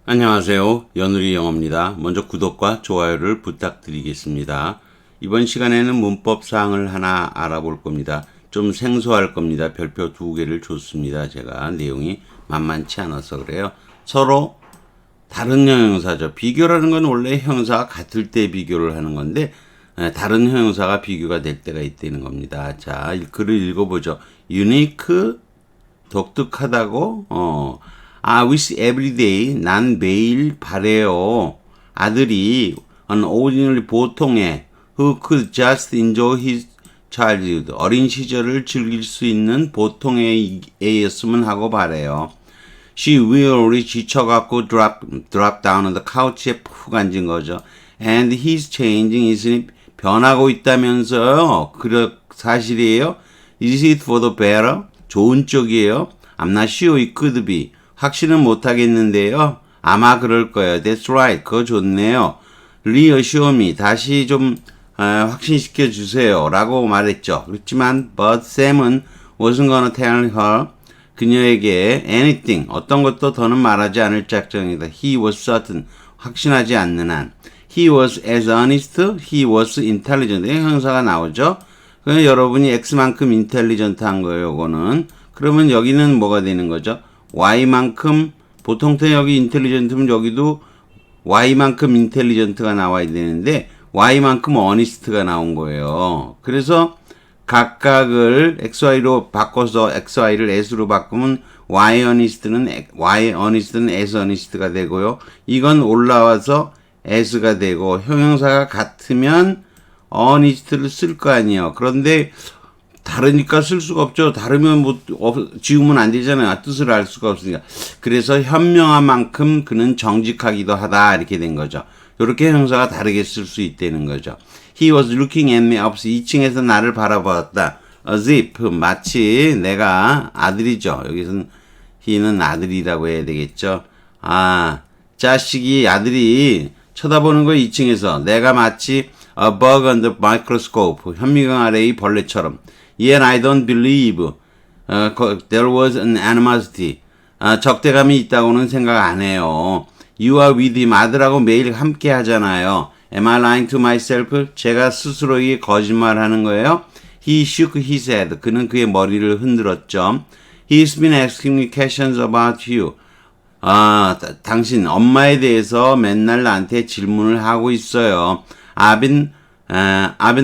안녕하세요. 연우리 영어입니다. 먼저 구독과 좋아요를 부탁드리겠습니다. 이번 시간에는 문법 사항을 하나 알아볼 겁니다. 좀 생소할 겁니다. 별표 2개를 줬습니다. 제가 내용이 만만치 않아서 그래요. 서로 다른 형용사죠. 비교라는 건 원래 형용사가 같을 때 비교를 하는 건데 다른 형용사가 비교가 될 때가 있다는 겁니다. 자, 글을 읽어보죠. unique, 독특하다고 with every day, 난 매일 바래요. 아들이 an ordinary 보통의 who could just enjoy his childhood, 어린 시절을 즐길 수 있는 보통의 애였으면 하고 바래요. She wearily 지쳐갖고 drop down on the couch에 푹 앉은 거죠. And he's changing, isn't it? 변하고 있다면서요. 사실이에요? Is it for the better? 좋은 쪽이에요? I'm not sure it could be. 확신은 못하겠는데요. 아마 그럴 거예요. That's right. 그거 좋네요. Reassure me. 다시 좀 확신시켜 주세요. 라고 말했죠. 그렇지만 but Sam은 wasn't gonna tell her. 그녀에게 anything, 어떤 것도 더는 말하지 않을 작정이다. He was certain. 확신하지 않는 한. He was as honest. He was intelligent. 형사가 나오죠. 그러면 여러분이 X만큼 intelligent한 거예요. 요거는. 그러면 여기는 뭐가 되는 거죠? Y만큼 보통 때 여기 intelligent면 여기도 Y만큼 intelligent가 나와야 되는데 Y만큼 honest가 나온 거예요. 그래서 각각을 XY로 바꿔서 XY를 S로 바꾸면 Y honest는 S honest가 되고요. 이건 올라와서 S가 되고 형용사가 같으면 honest를 쓸 거 아니에요. 그런데 다르니까 쓸 수가 없죠. 다르면 지우면 안 되잖아요. 뜻을 알 수가 없으니까. 그래서 현명한 만큼 그는 정직하기도 하다. 이렇게 된 거죠. 이렇게 형사가 다르게 쓸 수 있다는 거죠. He was looking at me up. 2층에서 나를 바라보았다. As if, 마치 내가 아들이죠. 여기서는 he는 아들이라고 해야 되겠죠. 자식이 아들이 쳐다보는 거 2층에서 내가 마치 a bug under microscope, 현미경 아래의 벌레처럼. Yet I don't believe there was an animosity. 적대감이 있다고는 생각 안 해요. You are with him. 아들하고 매일 함께 하잖아요. Am I lying to myself? 제가 스스로에게 거짓말하는 거예요. He shook his head. 그는 그의 머리를 흔들었죠. He's been asking me questions about you. 당신 엄마에 대해서 맨날 나한테 질문을 하고 있어요. I've been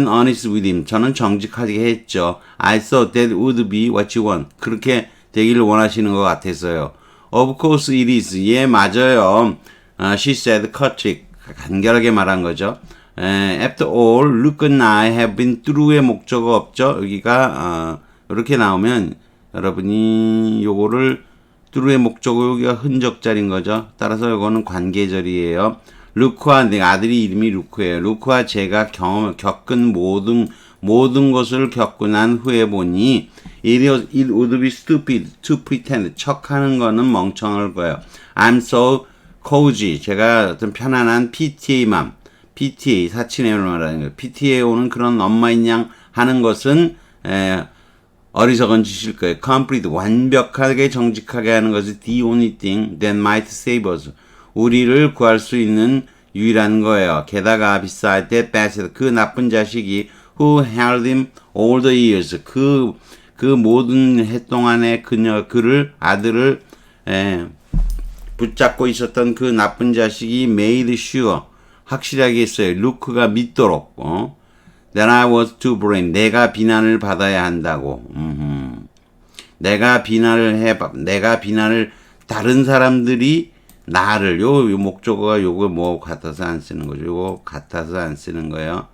honest with him. 저는 정직하게 했죠. I thought that would be what you want. 그렇게 되기를 원하시는 것 같았어요. Of course it is. 예, 맞아요. She said cut-trick. 간결하게 말한 거죠. After all, Luke and I have been through의 목적어 없죠. 여기가 이렇게 나오면 여러분이 요거를 through의 목적어 여기가 흔적절인 거죠. 따라서 요거는 관계절이에요. 루크와 내 아들이 이름이 루크예요. 루크와 제가 겪은 모든 것을 겪고 난 후에 보니 it would be stupid to pretend. 척하는 거는 멍청할 거예요. I'm so cozy. 제가 어떤 편안한 PTA맘. PTA, 사치네를 말하는 거예요. PTA에 오는 그런 엄마인 양 하는 것은 어리석은 짓일 거예요. complete, 완벽하게 정직하게 하는 것이 the only thing that might save us. 우리를 구할 수 있는 유일한 거예요. 게다가 beside that bastard, 그 나쁜 자식이 who held him all the years, 그 모든 해 동안에 아들을 붙잡고 있었던 그 나쁜 자식이 made sure, 확실하게 했어요. 루크가 믿도록, that I was to blame, 내가 비난을 받아야 한다고. 내가 비난을 다른 사람들이 나를, 요 목적어가 요거 뭐 같아서 안 쓰는 거죠. 요거 같아서 안 쓰는 거예요.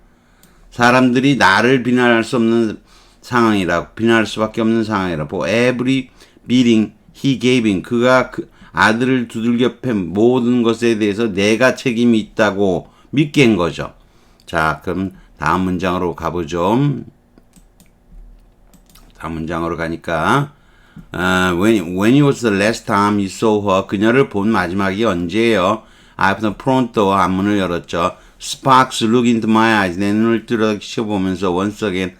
사람들이 나를 비난할 수 없는 상황이라고, 비난할 수밖에 없는 상황이라고. For every beating he gave him, 그가 아들을 두들겨 팬 모든 것에 대해서 내가 책임이 있다고 믿게 한 거죠. 자, 그럼 다음 문장으로 가보죠. 다음 문장으로 가니까 when was the last time you saw her? 그녀를 본 마지막이 언제예요? I opened the front door. 앞문을 열었죠. Sparks look into my eyes. 내 눈을 들여다보면서 once again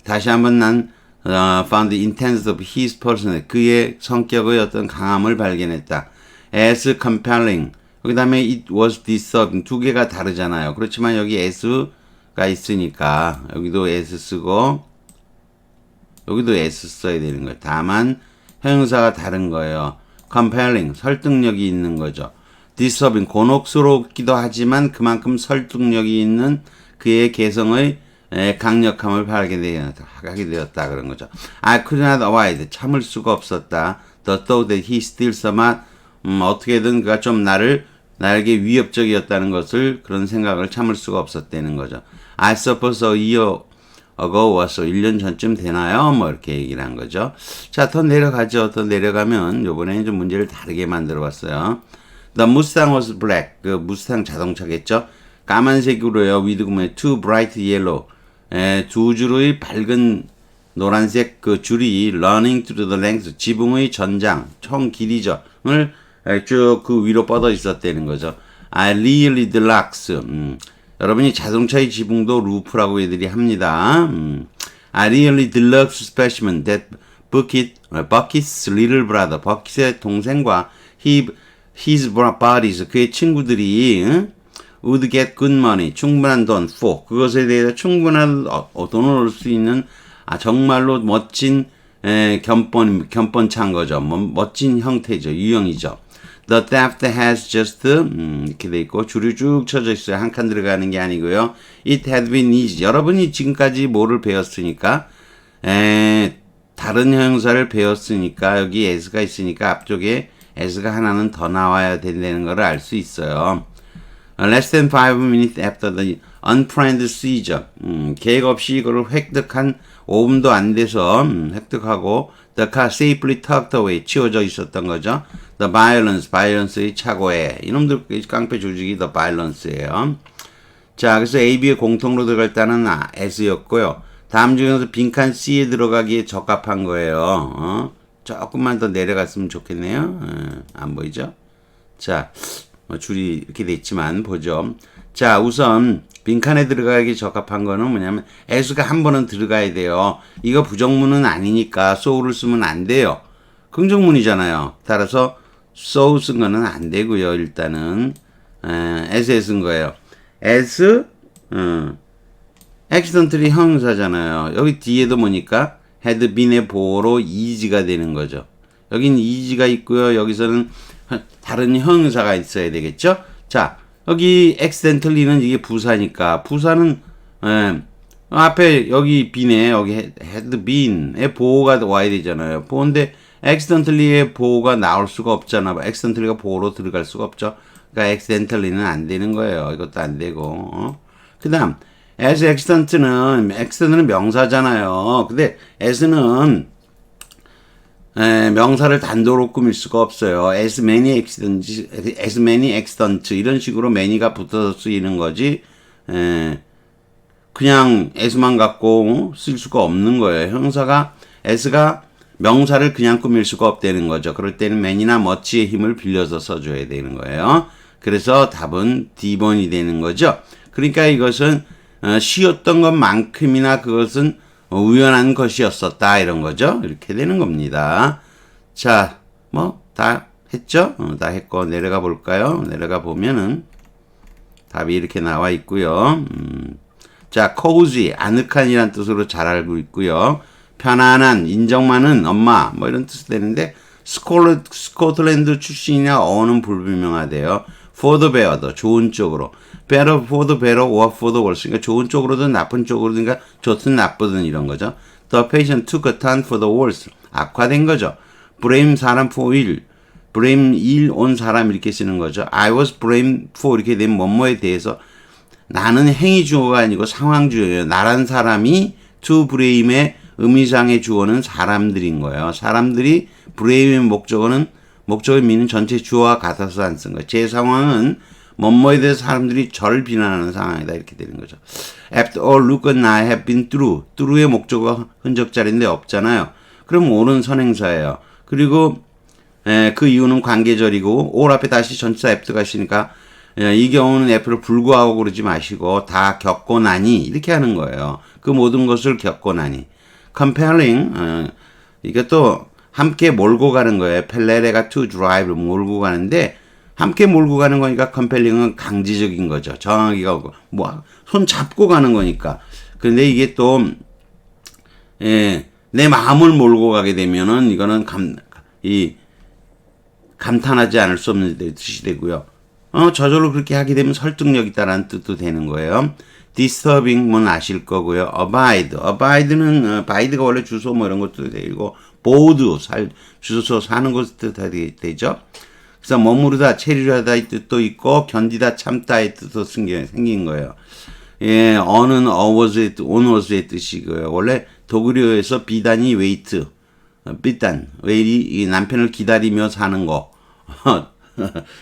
다시 한번 난 found the intense of his personality. 그의 성격의 어떤 강함을 발견했다. as compelling. 그 다음에 it was disturbing. 두 개가 다르잖아요. 그렇지만 여기 as가 있으니까 여기도 as 쓰고 여기도 s 써야 되는 거예요. 다만 형용사가 다른 거예요. compelling, 설득력이 있는 거죠. disturbing, 곤혹스럽기도 하지만 그만큼 설득력이 있는 그의 개성의 강력함을 하게 되었다 그런 거죠. I could not avoid, 참을 수가 없었다. The thought that he still somewhat, 어떻게든 그가 좀 나에게 위협적이었다는 것을 그런 생각을 참을 수가 없었다는 거죠. I suppose a year ago was 1년 전쯤 되나요? 뭐 이렇게 얘기를 한 거죠. 자, 더 내려가죠. 더 내려가면 요번에는 좀 문제를 다르게 만들어 봤어요. The Mustang was black. 그 무스탕 자동차겠죠? 까만색으로요. with two bright yellow. 두 줄의 밝은 노란색 그 줄이 running through the length, 지붕의 전장, 총 길이죠.을 쭉 그 위로 뻗어 있었다는 거죠. I really deluxe. 여러분이 자동차의 지붕도 루프라고 애들이 합니다. I really deluxe specimen that Bucket's little brother, 버킷의 동생과 his buddies, 그의 친구들이 would get good money, 충분한 돈 for, 그것에 대해서 충분한 돈을 얻을 수 있는 정말로 멋진 견본차인 거죠. 멋진 형태죠. 유형이죠. The theft has just 이렇게 돼 있고 줄이 쭉 쳐져 있어요. 한 칸 들어가는 게 아니고요. It had been easy. 여러분이 지금까지 뭐를 배웠으니까 다른 형용사를 배웠으니까 여기 as가 있으니까 앞쪽에 as가 하나는 더 나와야 된다는 걸 알 수 있어요. Less than 5 minutes after the unplanned seizure. 계획 없이 이거를 획득한 5분도 안 돼서 획득하고 the car safely tucked away. 치워져 있었던 거죠. The violence의 착오에. 이놈들 깡패 조직이 the violence예요. 자, 그래서 A, B의 공통으로 들어갈 때는 S였고요. 다음 중에서 빈칸 C에 들어가기에 적합한 거예요. 조금만 더 내려갔으면 좋겠네요. 안 보이죠? 자, 줄이 이렇게 돼 있지만 보죠. 자, 우선 빈칸에 들어가기 적합한 거는 뭐냐면 as가 한 번은 들어가야 돼요. 이거 부정문은 아니니까 so를 쓰면 안 돼요. 긍정문이잖아요. 따라서 so 쓴 거는 안 되고요. 일단은 as에 쓴 거예요. as accidentally 형용사잖아요. 여기 뒤에도 뭐니까 had been의 보호로 is가 되는 거죠. 여긴 is가 있고요. 여기서는 다른 형용사가 있어야 되겠죠? 자, 여기 accidentally는 이게 부사니까 부사는 앞에 여기 bene에 여기 had been의 보호가 와야 되잖아요. 보호인데 accidentally의 보호가 나올 수가 없잖아. accidentally가 보호로 들어갈 수가 없죠. 그러니까 accidentally는 안 되는 거예요. 이것도 안 되고. 그 다음 as accident는 명사잖아요. 근데 as는 명사를 단도로 꾸밀 수가 없어요. as many accidents 이런 식으로 many가 붙어서 쓰이는 거지 그냥 as만 갖고 쓸 수가 없는 거예요. 형사가 as가 명사를 그냥 꾸밀 수가 없다는 거죠. 그럴 때는 many나 much의 힘을 빌려서 써줘야 되는 거예요. 그래서 답은 D번이 되는 거죠. 그러니까 이것은 쉬웠던 것만큼이나 그것은 우연한 것이었었다 이런 거죠. 이렇게 되는 겁니다. 자, 뭐 다 했죠? 다 했고 내려가 볼까요? 내려가 보면은 답이 이렇게 나와 있고요. 자, cozy 아늑한이란 뜻으로 잘 알고 있고요. 편안한, 인정 많은 엄마 뭐 이런 뜻이 되는데 스코틀랜드 출신이냐 어는 불분명하대요. for the better, 좋은 쪽으로. better for the better or for the worse. 그러니까 좋은 쪽으로든 나쁜 쪽으로든 그러니까 좋든 나쁘든 이런 거죠. The patient took a turn for the worse. 악화된 거죠. blame 사람 for ill. blame 일 온 사람 이렇게 쓰는 거죠. I was blamed for 이렇게 되면 뭐뭐에 대해서 나는 행위 주어가 아니고 상황 주어예요. 나란 사람이 to blame의 의미상의 주어는 사람들인 거예요. 사람들이 blame의 목적의 미는 전체 주어와 같아서 안 쓴 거예요. 제 상황은 뭐뭐에 대해서 사람들이 저를 비난하는 상황이다 이렇게 되는 거죠. After all, look what I have been through. through의 목적어 흔적자리인데 없잖아요. 그럼 all은 선행사예요. 그리고 그 이유는 관계절이고 all 앞에 다시 전치사 after 가시니까 이 경우는 F를 불구하고 그러지 마시고 다 겪고 나니 이렇게 하는 거예요. 그 모든 것을 겪고 나니. Compelling 이게 또 함께 몰고 가는 거예요. 펠레레가 to drive 몰고 가는데 함께 몰고 가는 거니까 compelling은 강제적인 거죠. 정하기가 뭐 손 잡고 가는 거니까. 근데 이게 또 내 마음을 몰고 가게 되면은 이거는 감탄하지 않을 수 없는 뜻이 되고요. 저절로 그렇게 하게 되면 설득력 있다라는 뜻도 되는 거예요. disturbing은 아실 거고요. abide는 abide가 원래 주소 뭐 이런 것도 되고 board 주소 사는 것도 되죠. 그래서 머무르다, 체류하다의 뜻도 있고 견디다, 참다의 뜻도 생긴 거예요. 예, on은 onwards의 뜻이고요. 원래 독일어에서 비단이 wait, 비단, 웨이이 남편을 기다리며 사는 거.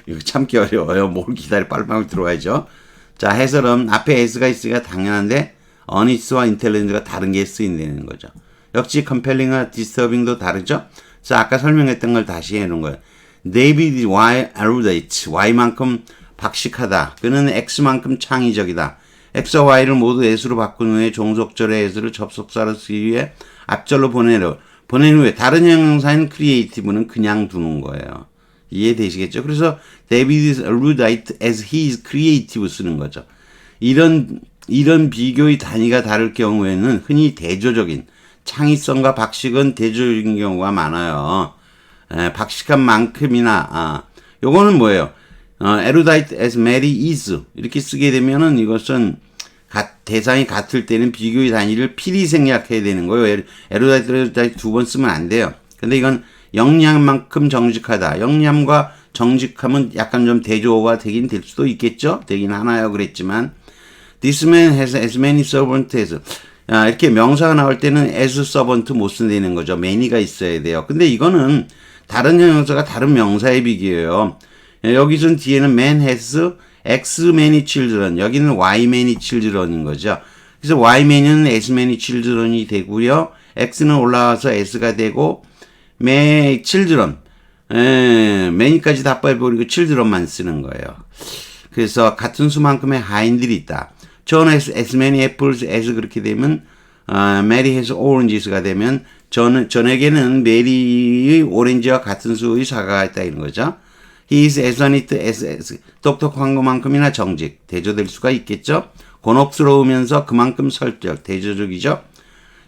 이거 참기 어려워요. 뭘 기다려 빨리빨리 들어와야죠. 자, 해설은 앞에 s가 있으니까 당연한데 honest와 intelligent가 다른 게 쓰인다는 거죠. 역시 compelling과 disturbing도 다르죠. 자, 아까 설명했던 걸 다시 해놓은 거예요. David Y erudite, Y만큼 박식하다. 그는 X만큼 창의적이다. X와 Y를 모두 S로 바꾼 후에 종속절의 S를 접속사로 쓰기 위해 앞절로 보낸 후에 다른 형용사인 creative는 그냥 두는 거예요. 이해되시겠죠? 그래서 David is erudite as he is creative 쓰는 거죠. 이런 비교의 단위가 다를 경우에는 흔히 대조적인 창의성과 박식은 대조적인 경우가 많아요. 박식한 만큼이나 요거는 뭐예요? erudite as Mary is 이렇게 쓰게 되면은 이것은 대상이 같을 때는 비교의 단위를 필히 생략해야 되는 거예요. erudite 두 번 쓰면 안 돼요. 근데 이건 영리한만큼 정직하다. 영리함과 정직함은 약간 좀 대조가 되긴 될 수도 있겠죠. 되긴 하나요. 그랬지만 this man has as many servants as 이렇게 명사가 나올 때는 as servant 못 쓴다는 거죠. many가 있어야 돼요. 근데 이거는 다른 형용사가 다른 명사의 비교예요. 여기선 뒤에는 man has x many children, 여기는 y many children인 거죠. 그래서 y many는 as many children이 되고요. x는 올라와서 s가 되고 many children, many까지 다 빼버리고 children만 쓰는 거예요. 그래서 같은 수만큼의 하인들이 있다. John has as many apples as 그렇게 되면 Mary has oranges가 되면 전에게는 메리의 오렌지와 같은 수의 사과가 있다 이런 거죠. He is as honest as 똑똑한 것만큼이나 정직 대조될 수가 있겠죠. 곤혹스러우면서 그만큼 설득 대조적이죠.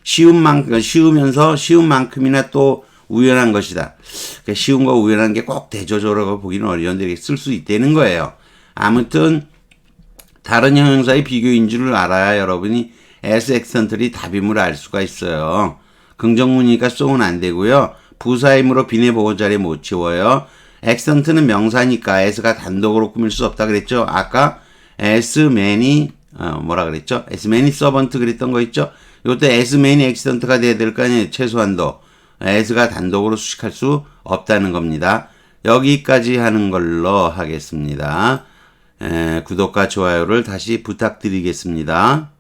쉬우면서 쉬운 만큼이나 또 우연한 것이다. 그러니까 쉬운 거 우연한 게 꼭 대조적으로 보기는 어려운데 쓸 수 있다는 거예요. 아무튼 다른 형용사의 비교인 줄을 알아야 여러분이 as excellently 답임을 알 수가 있어요. 긍정문이니까 쏘면 안 되고요. 부사임으로 비내 보호자리 못 채워요. excellent는 명사니까 as가 단독으로 꾸밀 수 없다 그랬죠. 아까 as many 뭐라 그랬죠? as many servant 그랬던 거 있죠. 이것도 as many excellent가 돼야 될 거 아니에요. 최소한도 as가 단독으로 수식할 수 없다는 겁니다. 여기까지 하는 걸로 하겠습니다. 구독과 좋아요를 다시 부탁드리겠습니다.